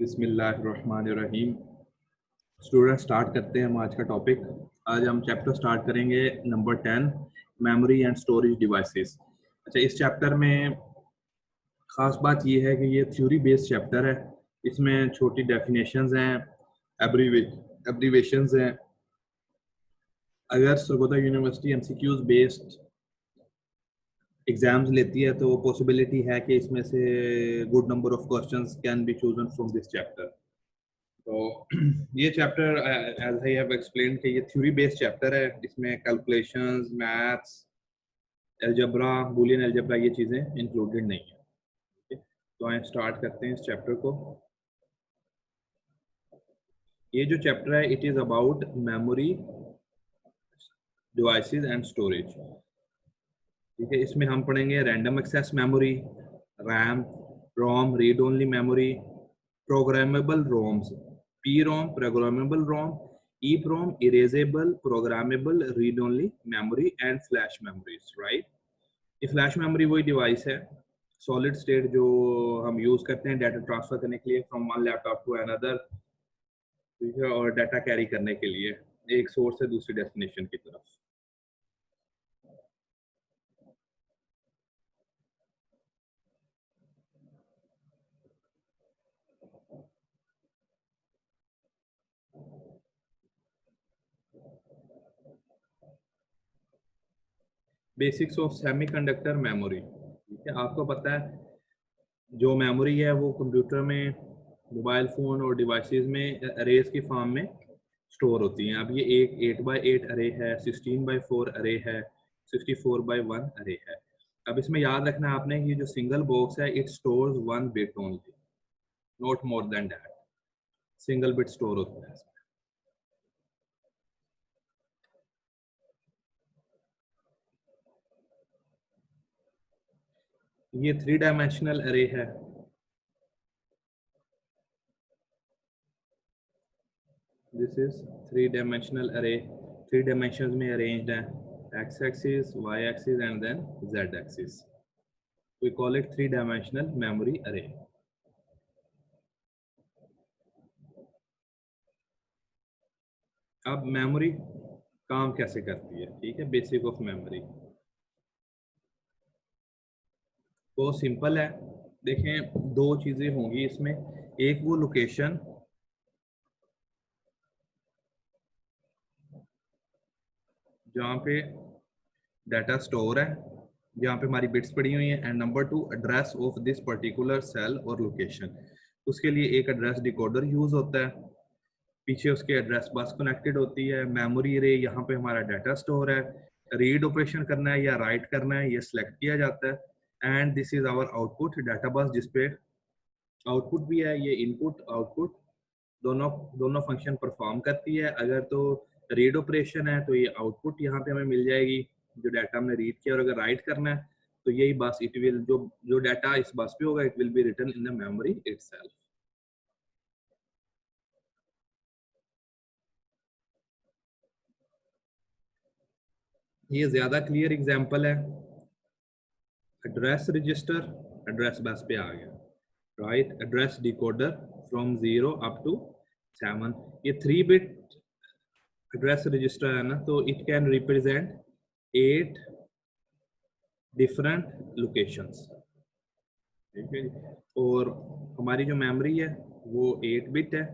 बिस्मिल्लाहिर्रहमानिर्रहीम। Student start करते हैं हम आज का टॉपिक। आज हम चैप्टर स्टार्ट करेंगे number 10, memory and storage devices. अच्छा, इस चैप्टर में ख़ास बात ये है कि ये थ्योरी बेस्ड चैप्टर है। इसमें छोटी डेफिनेशंस हैं, एब्रीवेशंस हैं। अगर Sargodha university MCQs based exams लेती है तो पॉसिबिलिटी है कि इसमें से good number of questions can be chosen from this chapter. तो ये chapter as I have explain कि ये थ्योरी बेस्ड चैप्टर है। इसमें calculations, maths, algebra, Boolean algebra ये चीज़ें इंक्लूडेड नहीं है। ठीक है, तो आए स्टार्ट करते हैं इस चैप्टर को। ये जो चैप्टर है it is about memory devices and storage. ठीक है, इसमें हम पढ़ेंगे random access memory, RAM, ROM, read only memory, programmable ROMs, P ROM, programmable ROM, EEPROM, erasable, programmable, read only memory and flash memories, right? ये flash memory वही device है, solid state, जो हम यूज करते हैं डाटा ट्रांसफर करने के लिए from one laptop to another. ठीक है, और डाटा कैरी करने के लिए एक सोर्स से दूसरी डेस्टिनेशन की तरफ। Basics of semiconductor memory. ठीक है, आपको पता है जो मेमोरी है वो कंप्यूटर में, मोबाइल फ़ोन और डिवाइसेस में अरेज की फॉर्म में स्टोर होती हैं। अब ये एक 8x8 अरे है, 16x4 अरे है, 64x1 अरे है। अब इसमें याद रखना है आपने, ये जो सिंगल बॉक्स है it stores 1 bit only, not more than that. Single bit store होता है। ये 3 डायमेंशनल अरे है। दिस इज 3 डायमेंशनल अरे। 3 डायमेंशंस में अरेंज्ड है, x axis, y axis and then z axis. We call it 3-dimensional memory array. अब memory काम कैसे करती है? ठीक है, बेसिक ऑफ मेमोरी वो सिंपल है। देखें, दो चीजें होंगी इसमें। एक वो लोकेशन जहाँ पे डाटा स्टोर है, जहाँ पे हमारी बिट्स पड़ी हुई हैं, and number 2 address of this particular cell और लोकेशन। उसके लिए एक एड्रेस डिकोडर यूज होता है, पीछे उसके एड्रेस बस कनेक्टेड होती है। मेमोरी रे, यहाँ पे हमारा डाटा स्टोर है, रीड ऑपरेशन करना है या राइट करना है ये सिलेक्ट किया जाता है। And this is our output data bus, जिसपे आउटपुट भी है, ये इनपुट आउटपुट दोनों दोनों फंक्शन परफॉर्म करती है। अगर तो रीड ऑपरेशन है तो ये आउटपुट यहाँ पे हमें मिल जाएगी, जो डाटा हमने रीड किया। और अगर राइट करना है तो यही बस इट विल, जो डाटा इस बस पे होगा it will be written in the memory itself. ये ज्यादा क्लियर एग्जांपल है। एड्रेस रजिस्टर एड्रेस बस पे आ गया, right? Address decoder from 0 up to 7। ये 3 बिट एड्रेस रजिस्टर है ना, तो it can represent 8 different locations. ठीक है, और हमारी जो मेमोरी है वो 8 बिट है।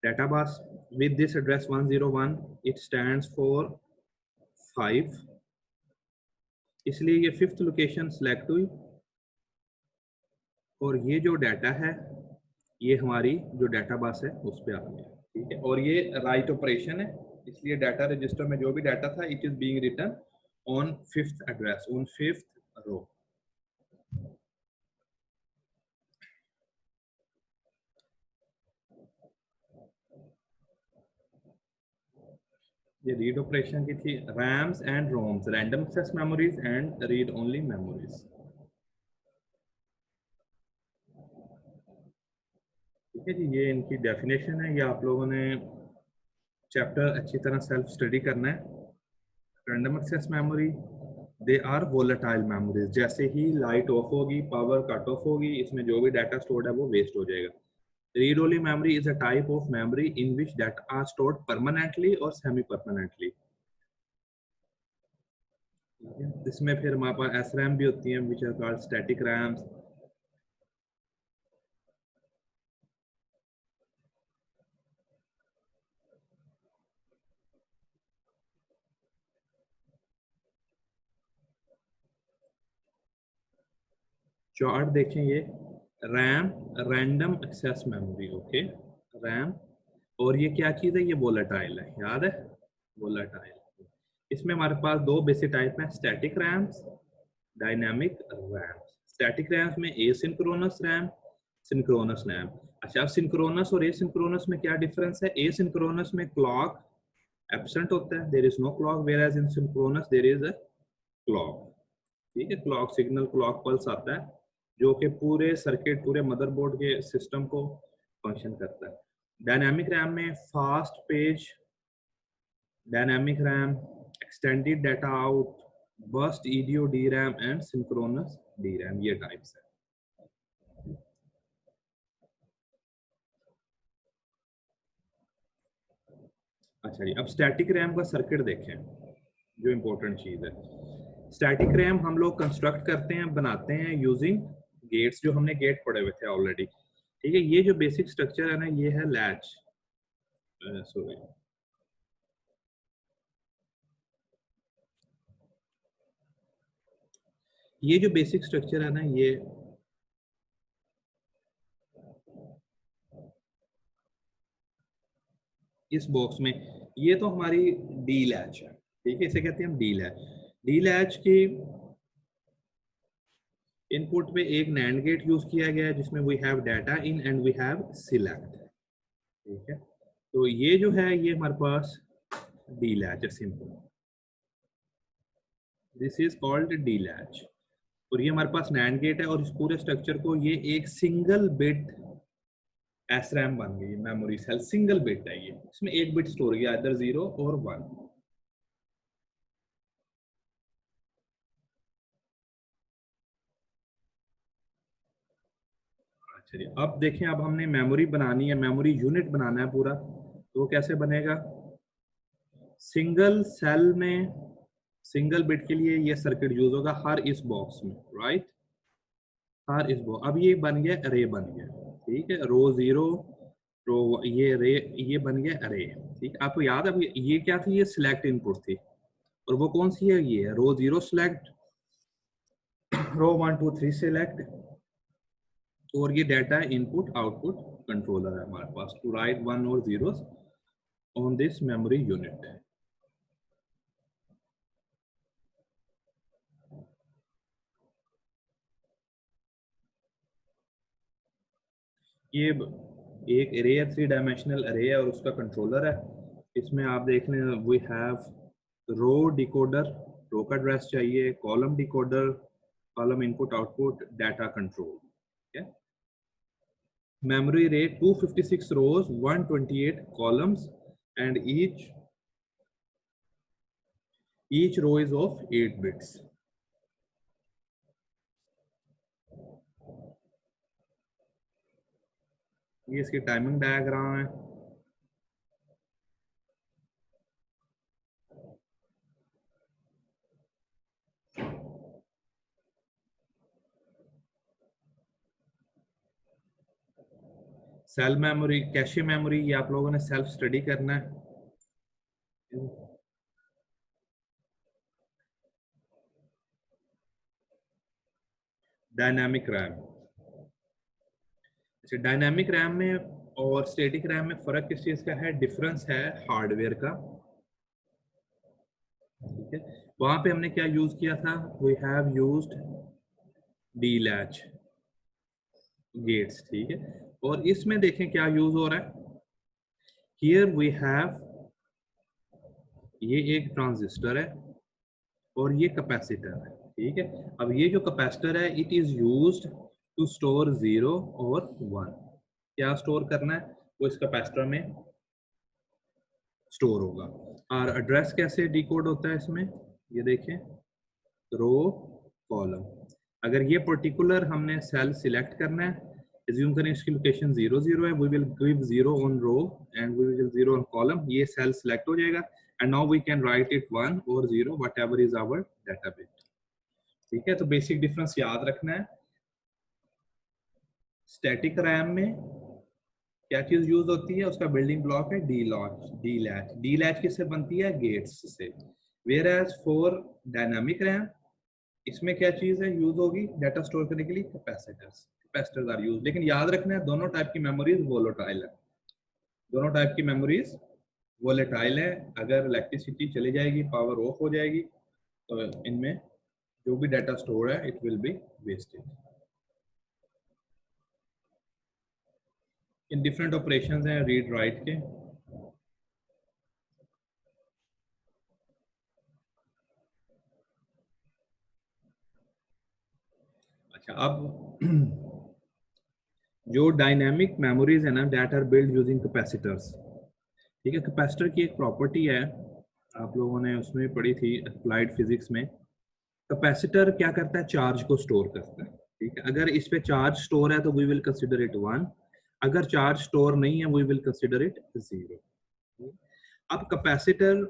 डाटा बस with this address 101 it stands for 5, इसलिए ये 5th लोकेशन सेलेक्ट हुई। और ये जो डाटा है ये हमारी जो डाटा बस है उस पर आ गया। ठीक है, और ये राइट ऑपरेशन है, इसलिए डाटा रजिस्टर में जो भी डाटा था it is being written on 5th address, on 5th row. ये रीड ऑपरेशन की थी। RAMs and ROMs, random access memories and read only memories. ठीक है जी, ये इनकी डेफिनेशन है। ये आप लोगों ने चैप्टर अच्छी तरह सेल्फ स्टडी करना है। Random access memory, they are volatile memories. जैसे ही लाइट ऑफ होगी, पावर कट ऑफ होगी, इसमें जो भी डाटा स्टोर्ड है वो वेस्ट हो जाएगा। Read only memory is a type of memory in which data are stored permanently और सेमी परमानेंटली। इसमें फिर हमारे पास एस रैम भी होती है, which are called static RAMs. Chart देखें, ये RAM random access memory, okay RAM. और ये क्या चीज है, ये वोलेटाइल है, याद है वोलेटाइल। इसमें हमारे पास दो बेसिक टाइप हैं, static RAMs, dynamic RAMs. Static RAMs में एसिंक्रोनस रैम, सिंक्रोनस रैम। अच्छा, अब सिंक्रोनस और एसिंक्रोनस में क्या डिफरेंस है? एसिंक्रोनस में क्लॉक एब्सेंट होता है, there is no clock, whereas in synchronous there is a clock. ठीक है, क्लॉक सिग्नल, क्लॉक पल्स आता है जो कि पूरे सर्किट, पूरे मदरबोर्ड के सिस्टम को फंक्शन करता है। डायनामिक रैम में fast page, dynamic RAM, extended data out, burst EDO D RAM and synchronous D RAM, ये टाइप्स है। अच्छा जी, अब स्टैटिक रैम का सर्किट देखें, जो इंपॉर्टेंट चीज है। स्टैटिक रैम हम लोग कंस्ट्रक्ट करते हैं, बनाते हैं यूजिंग गेट्स, जो हमने गेट पढ़े हुए थे ऑलरेडी। ठीक है, ये जो बेसिक स्ट्रक्चर है ना, ये है लैच, सॉरी ये जो बेसिक स्ट्रक्चर है ना, ये इस बॉक्स में, ये तो हमारी डी लैच है। ठीक है, इसे कहते हैं हम डी लैच। डी लैच की इनपुट पे एक नैंड गेट यूज किया गया है, जिसमें we have data in and we have select. ठीक है, तो ये जो है, ये हमारे पास डी लैच है, simple. This is called D latch. और ये हमारे पास नैंड गेट है, और इस पूरे स्ट्रक्चर को ये एक सिंगल बिट एस रैम बन गई, मेमोरी सेल सिंगल बिट है ये, इसमें एक बिट स्टोर किया, इधर 0 और 1। चलिए, अब देखें, अब हमने मेमोरी बनानी है, मेमोरी यूनिट बनाना है पूरा, तो वो कैसे बनेगा? सिंगल सेल में सिंगल बिट के लिए ये सर्किट यूज होगा हर इस बॉक्स में, राइट, हर इस बॉक्स। अब ये बन गया अरे, बन गया। ठीक है, रो 0, रो, ये रे, ये बन गया अरे। ठीक, आपको याद है ये क्या थी? ये सिलेक्ट इनपुट थी, और वो कौन सी है? ये रो 0 सिलेक्ट, रो 1 2 3 सिलेक्ट, और ये डाटा इनपुट आउटपुट कंट्रोलर है हमारे पास टू राइट 1 और 0 ऑन दिस मेमोरी यूनिट। ये एक एरे है, 3 डायमेंशनल एरे है, और उसका कंट्रोलर है। इसमें आप देख लें, वी हैव रो डिकोडर, रो का एड्रेस चाहिए, column decoder, column input output, data control. ठीक है, memory rate 256 rows, 128 columns, and each row is of 8 bits. ये इसकी टाइमिंग डायग्राम है। सेल मेमोरी, कैशे मेमोरी, ये आप लोगों ने सेल्फ स्टडी करना है। डायनामिक रैम, अच्छा, डायनामिक रैम में और स्टैटिक रैम में फर्क किस चीज का है? डिफरेंस है हार्डवेयर का। ठीक है, वहां पे हमने क्या यूज किया था? We have used D latch gates. ठीक है, और इसमें देखें क्या यूज हो रहा है। हियर वी हैव, ये एक ट्रांजिस्टर है और ये कैपेसिटर है। ठीक है, अब ये जो कैपेसिटर है, it is used to store 0 और 1। क्या स्टोर करना है? वो इस कैपेसिटर में स्टोर होगा। और एड्रेस कैसे डिकोड होता है इसमें? ये देखें, रो, कॉलम। अगर ये पर्टिकुलर हमने सेल सिलेक्ट करना है, एज्यूम करें इसकी लोकेशन 0 0 है, we will give 0 on row and we will 0 on column, ये सेल सिलेक्ट हो जाएगा and now we can write it 1 और 0 whatever is our data bit. ठीक है, तो बेसिक डिफरेंस याद रखना है। स्टैटिक रैम में क्या चीज यूज होती है, उसका बिल्डिंग ब्लॉक है डी लैच। डी लैच किससे बनती है, गेट्स से। Whereas for dynamic RAM, इसमें क्या चीज है यूज होगी डाटा स्टोर करने के लिए, कैपेसिटर्स आर यूज। लेकिन याद रखना है दोनों टाइप की मेमोरीज वोलेटाइल है, दोनों टाइप की मेमोरीज वोलेटाइल है। अगर इलेक्ट्रिसिटी चली जाएगी, पावर ऑफ हो जाएगी, तो इनमें जो भी डाटा स्टोर है इट विल बी वेस्टेड। इन डिफरेंट ऑपरेशंस हैं रीड राइट के। अच्छा, अब जो डायनेमिक मेमोरीज है ना, that are build using capacitors. ठीक है, कैपेसिटर की एक प्रॉपर्टी है, आप लोगों ने उसमें पढ़ी थी अप्लाइड फिजिक्स में। कैपेसिटर क्या करता है, चार्ज को स्टोर करता है। ठीक है, अगर इस पे चार्ज स्टोर है तो वी विल कंसिडर इट 1, अगर चार्ज स्टोर नहीं है वी विल कंसिडर इट 0। अब कैपेसिटर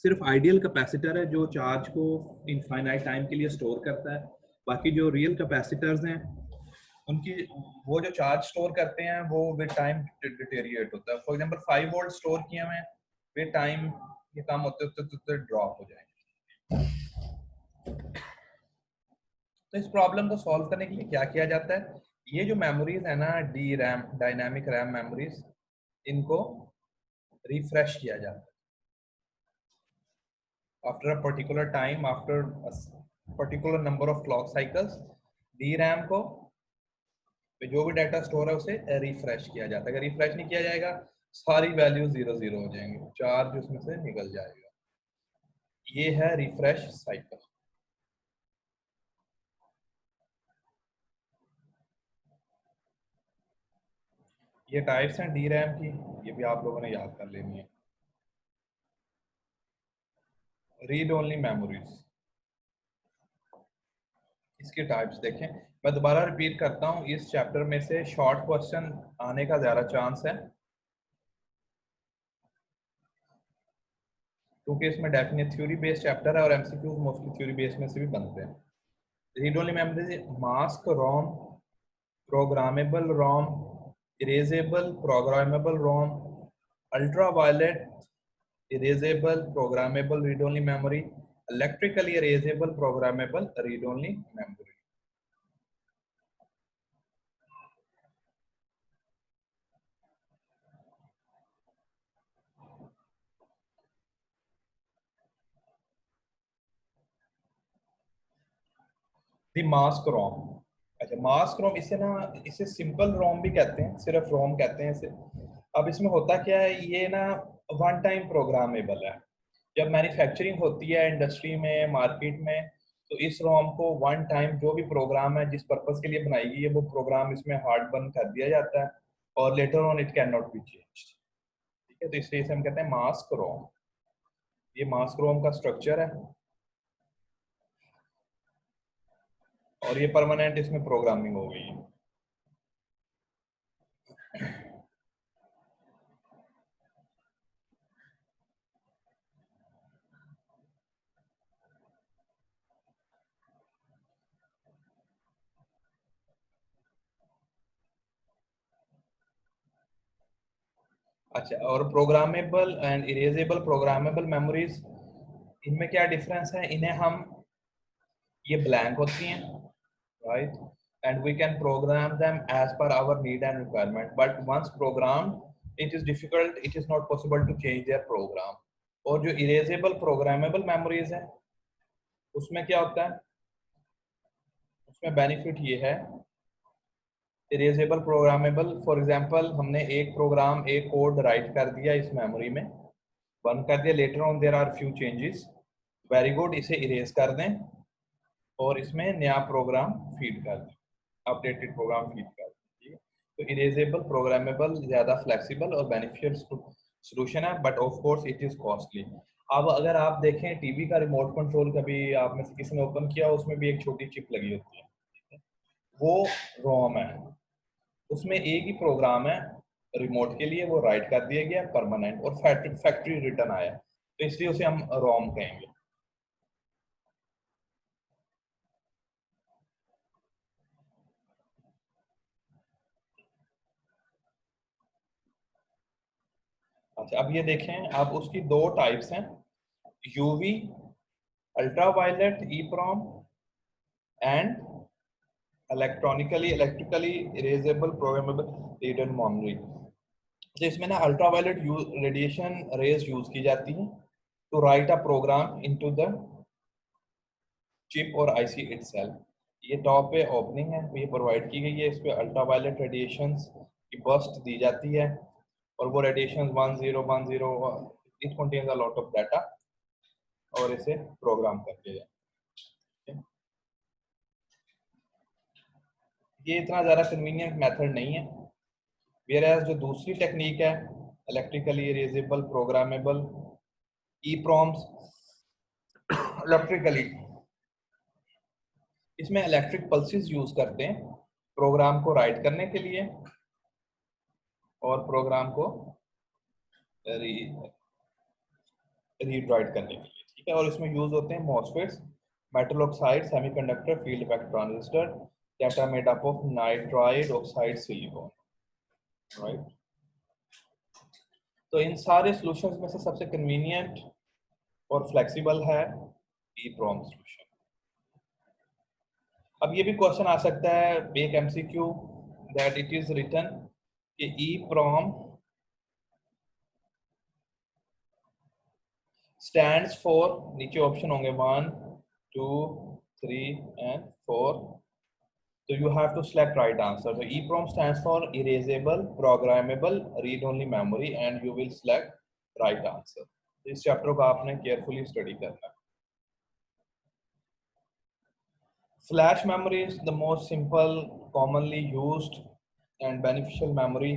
सिर्फ आइडियल कैपेसिटर है जो चार्ज को इनफाइनाइट टाइम के लिए स्टोर करता है। बाकी जो रियल कैपेसिटर्स हैं उनकी, वो जो चार्ज स्टोर करते हैं वो विद टाइम डिटेरिएट होता है। फॉर एग्जांपल 5 वोल्ट स्टोर किए हुए हैं, विद टाइम ये काम होते होते ड्रॉप हो जाएंगे। तो इस प्रॉब्लम को सॉल्व करने के लिए क्या किया जाता है, ये जो मेमोरीज है ना, D RAM dynamic RAM memories, इनको रिफ्रेश किया जाता है after a particular time, after particular number of clock cycles. D RAM को जो भी डाटा स्टोर है उसे रिफ्रेश किया जाता है। अगर रिफ्रेश नहीं किया जाएगा सारी वैल्यू 0 0 हो जाएंगे, चार्ज उसमें से निकल जाएगा। ये है रिफ्रेश साइकिल। ये टाइप्स हैं डी रैम की, ये भी आप लोगों ने याद कर लेनी है। रीड ओनली मेमोरीज, इसके टाइप्स देखें। मैं दोबारा रिपीट करता हूँ, इस चैप्टर में से शॉर्ट क्वेश्चन आने का ज्यादा चांस है क्योंकि इसमें डेफिनेट थ्योरी बेस्ड चैप्टर है और एमसीक्यूज मोस्टली थ्योरी बेस्ड में से भी बनते हैं। Read only memories, mask ROM, programmable ROM, erasable programmable ROM, ultraviolet erasable programmable read only memory, electrically erasable programmable read only memory। The mask ROM, अच्छा mask रोम, इसे ना इसे सिंपल रोम भी कहते हैं, सिर्फ रोम कहते हैं इसे। अब इसमें होता क्या है, ये ना वन टाइम प्रोग्रामेबल है। जब मैन्युफैक्चरिंग होती है इंडस्ट्री में, मार्केट में, तो इस रोम को वन टाइम जो भी प्रोग्राम है जिस पर्पस के लिए बनाई गई है वो प्रोग्राम इसमें हार्ड बर्न कर दिया जाता है और later on it can not be changed. ठीक है, तो इसलिए इसे हम कहते हैं मास्क रोम। ये मास्क रोम का स्ट्रक्चर है और ये परमानेंट इसमें प्रोग्रामिंग हो गई है। अच्छा, और programmable and erasable programmable memories, इनमें क्या डिफरेंस है, इन्हें हम, ये ब्लैंक होती हैं, right, and we can program them as per our need and requirement, but once program it is difficult, it is not possible to change their program. और जो इरेजेबल प्रोग्रामेबल मेमोरीज है उसमें क्या होता है, उसमें बेनिफिट ये है, इरेजेबल प्रोग्रामेबल, फॉर एग्जांपल हमने एक प्रोग्राम, एक कोड राइट कर दिया इस मेमोरी में, बंद कर दिया, later on there are few changes, very good, इसे इरेज कर दें और इसमें नया प्रोग्राम फीड कर दें, अपडेटेड प्रोग्राम फीड कर दें। ठीक है, तो इरेजेबल प्रोग्रामेबल ज़्यादा फ्लेक्सिबल और बेनिफिशियल सोल्यूशन है, but of course it is costly. अब अगर आप देखें टीवी का रिमोट कंट्रोल, कभी आप में से किसी ने ओपन किया, उसमें भी एक छोटी चिप लगी होती है, वो रोम है, उसमें एक ही प्रोग्राम है रिमोट के लिए, वो राइट कर दिया गया परमानेंट, और फैक्ट्री रिटर्न आया, तो इसलिए उसे हम रोम कहेंगे। अच्छा, अब ये देखें, अब उसकी दो टाइप्स हैं, UV ultraviolet EPROM and electrically erasable programmable reader memory. तो इसमें ना अल्ट्रावायलेट रेडिएशन रेज यूज की जाती है to write a program into the chip और आईसी इटसेल्फ। ये टॉप पे ओपनिंग है, ये प्रोवाइड की गई है, इस पे अल्ट्रावायलेट रेडिएशंस की बर्स्ट दी जाती है, और वो radiation 1010 it contains a lot of data, और इसे प्रोग्राम करके जाए। ये इतना ज़्यादा कन्वीनियंट मेथड नहीं है, वेयर एज जो दूसरी टेक्निक है इलेक्ट्रिकली इरेजेबल प्रोग्रामेबल ई प्रॉम्स इलेक्ट्रिकली, इसमें इलेक्ट्रिक पल्सेस यूज करते हैं प्रोग्राम को राइट करने के लिए और प्रोग्राम को रीड राइट करने के लिए, ठीक है। और इसमें यूज होते हैं MOSFETs, metal oxide semiconductor field effect transistor that are made up of nitride oxide silicon, right. तो इन सारे सॉल्यूशंस में से सबसे कन्वीनियंट और फ्लेक्सिबल है EEPROM सॉल्यूशन। अब ये भी क्वेश्चन आ सकता है एक MCQ that it is written कि EEPROM स्टैंड्स फॉर, नीचे ऑप्शन होंगे 1 2 3 and 4, so you have to select right answer. So EEPROM stands for erasable programmable read only memory and you will select right answer. इस chapter को आपने carefully study करना है। Flash memory is the most simple, commonly used and beneficial memory.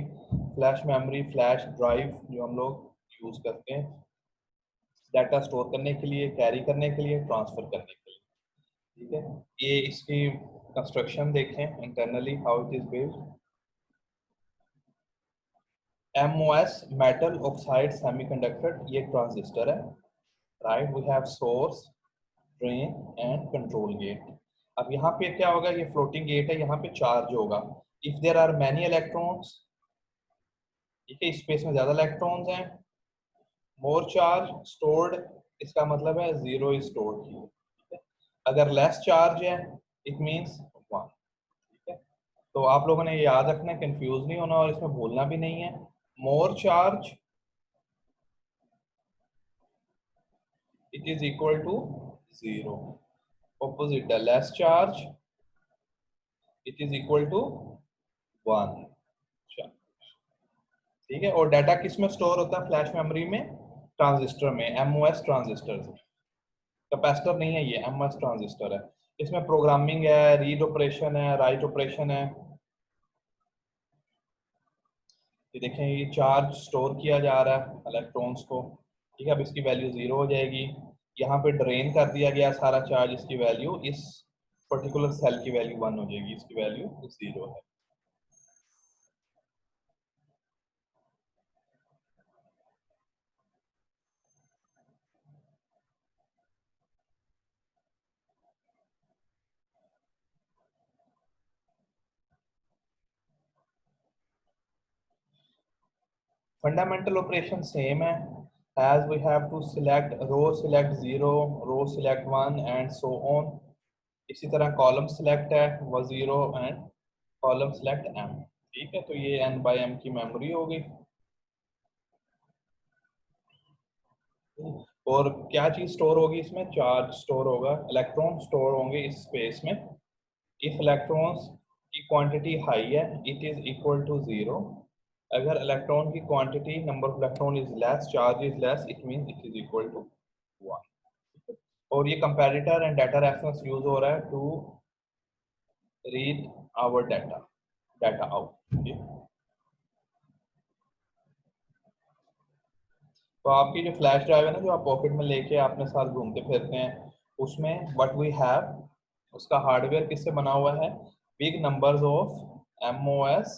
Flash memory, flash drive जो हम लोग use करते हैं डाटा स्टोर करने के लिए, कैरी करने के लिए, ट्रांसफर करने के लिए, ठीक है। ये इसकी कंस्ट्रक्शन देखें internally how it is built. MOS metal oxide semiconductor, ये ट्रांजिस्टर है, right. We have source, drain and control gate. अब यहाँ पे क्या होगा, ये फ्लोटिंग गेट है, यहाँ पे चार्ज होगा if there are many electrons, ठीक है, स्पेस में ज्यादा इलेक्ट्रॉन्स हैं, मोर चार्ज स्टोर्ड, इसका मतलब है जीरो इज स्टोर्ड हियर, ठीक है। अगर लेस चार्ज है इट मींस 1, ठीक है। तो आप लोगों ने ये याद रखना है, कंफ्यूज नहीं होना और इसमें भूलना भी नहीं है। More charge it is equal to 0, opposite है less charge it is equal to 1, ठीक है। और डाटा किस में स्टोर होता है फ्लैश मेमोरी में, ट्रांजिस्टर में, MOS ट्रांजिस्टर में, कैपेसिटर नहीं है, ये MOS ट्रांजिस्टर है। इसमें प्रोग्रामिंग है, रीड ऑपरेशन है, राइट ऑपरेशन है। ये देखें, ये चार्ज स्टोर किया जा रहा है इलेक्ट्रॉन्स को, ठीक है। अब इसकी वैल्यू 0 हो जाएगी, यहाँ पे ड्रेन कर दिया गया सारा चार्ज, इसकी वैल्यू, इस पर्टिकुलर सेल की वैल्यू 1 हो जाएगी, इसकी वैल्यू 0 है। फंडामेंटल ऑपरेशन सेम है, as we have to select row select 0, row select 1 and so on। इसी तरह कॉलम सिलेक्ट है वो 0 एंड कॉलम सिलेक्ट M, ठीक है। तो ये N/M की मेमोरी होगी। और क्या चीज स्टोर होगी इसमें, चार्ज स्टोर होगा, इलेक्ट्रॉन स्टोर होंगे इस स्पेस में। इफ इलेक्ट्रॉन्स की क्वांटिटी हाई है इट इज इक्वल टू 0, अगर इलेक्ट्रॉन की quantity number of electron is less, charge is less, it means it is equal to 1। और ये comparator and data reference use हो रहा है to read our data out. तो आपकी जो फ्लैश ड्राइव है ना, जो आप पॉकेट में लेके अपने साथ घूमते फिरते हैं, उसमें व्हाट वी हैव, उसका हार्डवेयर किससे बना हुआ है, big numbers of MOS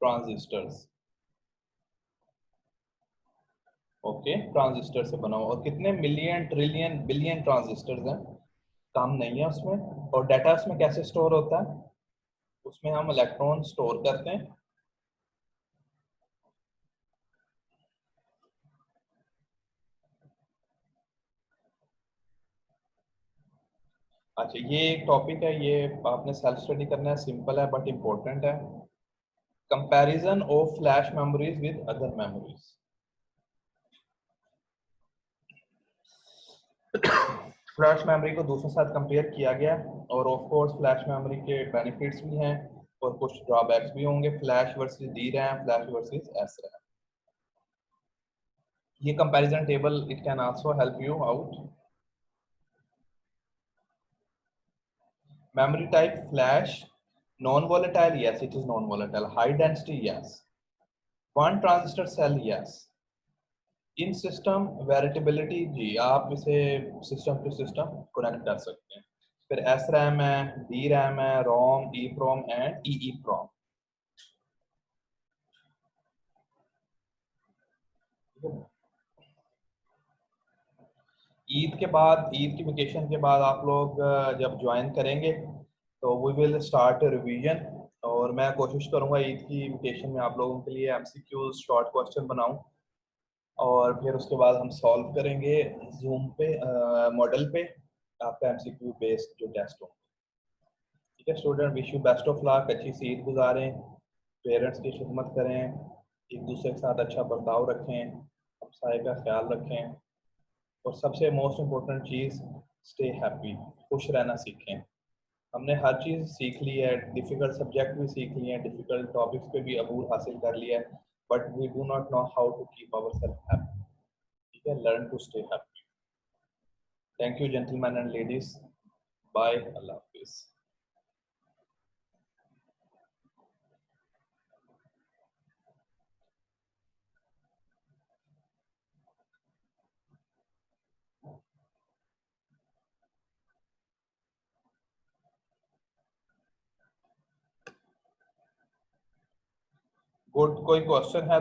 transistors. Okay, transistor से बना हुआ, और कितने मिलियन ट्रिलियन बिलियन ट्रांजिस्टर्स हैं, काम नहीं है उसमें। और डाटा उसमें कैसे स्टोर होता है, उसमें हम इलेक्ट्रॉन स्टोर करते हैं। अच्छा, ये एक टॉपिक है, ये आपने सेल्फ स्टडी करना है, सिंपल है बट इम्पोर्टेंट है। Comparison of flash memories with other memories. Flash memory को दूसरों के साथ कंपेयर किया गया, और ऑफ कोर्स फ्लैश मेमोरी के बेनिफिट्स भी हैं और कुछ ड्रॉबैक्स भी होंगे। Flash versus D RAM, flash versus S RAM. ये comparison table it can also help you out. Memory type flash, non-volatile, yes, it is non-volatile. High density, yes. One transistor cell, yes. In system variability, जी आप इसे system to system connect कर सकते हैं। फिर S RAM है, D RAM है, रोम, ई प्रोम and ई प्रोम। ईद के बाद, ईद की वेकेशन के बाद आप लोग जब ज्वाइन करेंगे तो वी विल स्टार्ट रिवीजन, और मैं कोशिश करूंगा ईद की वेकेशन में आप लोगों के लिए MCQs शॉर्ट क्वेश्चन बनाऊं, और फिर उसके बाद हम सॉल्व करेंगे जूम पे, मॉडल पे आपका MCQ बेस्ड जो टेस्ट हो। ठीक है student, wish you best of luck, अच्छी सी ईद गुजारें, पेरेंट्स की खिदमत करें, एक दूसरे के साथ अच्छा बर्ताव रखें, हमसाए का ख्याल रखें, और सबसे मोस्ट इम्पोर्टेंट चीज़ स्टे हैप्पी, खुश रहना सीखें। हमने हर चीज़ सीख ली है, डिफ़िकल्ट सब्जेक्ट भी सीख लिए हैं, डिफ़िकल्ट टॉपिक्स पे भी अबूर हासिल कर लिया है, but we do not know how to keep our self happy. ठीक है, learn to stay happy. Thank you gentleman and ladies, bye, अल्लाह हाफिज। गुड, कोई क्वेश्चन है